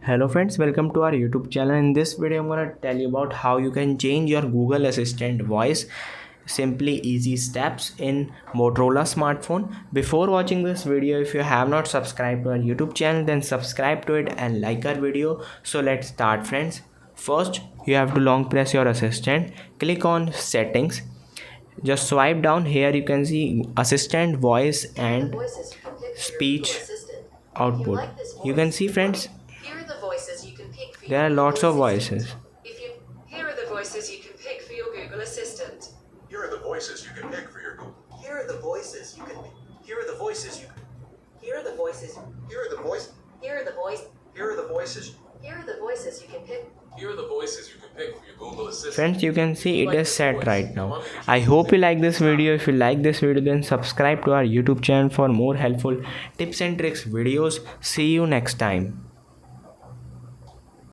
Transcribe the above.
Hello friends, welcome to our YouTube channel. In this video I'm going to tell you about how you can change your Google Assistant voice. Simply easy steps in Motorola smartphone. Before watching this video, if you have not subscribed to our YouTube channel, then subscribe to it and like our video. So let's start friends. First you have to long press your assistant, click on settings, just swipe down. Here you can see assistant voice and speech output. You can see friends, there are lots of voices. Here are the voices you can pick for your Google Assistant. Here are the voices you can pick for your Google. Here are the voices you can. Here are the voices you. Here are the voices. Here are the voice. Here are the voice. Here are the voices. Here are the voices you can pick. Here are the voices you can pick for your Google Assistant. Friends, you can see it is set right now. I hope you like this video. If you like this video, then subscribe to our YouTube channel for more helpful tips and tricks videos. See you next time.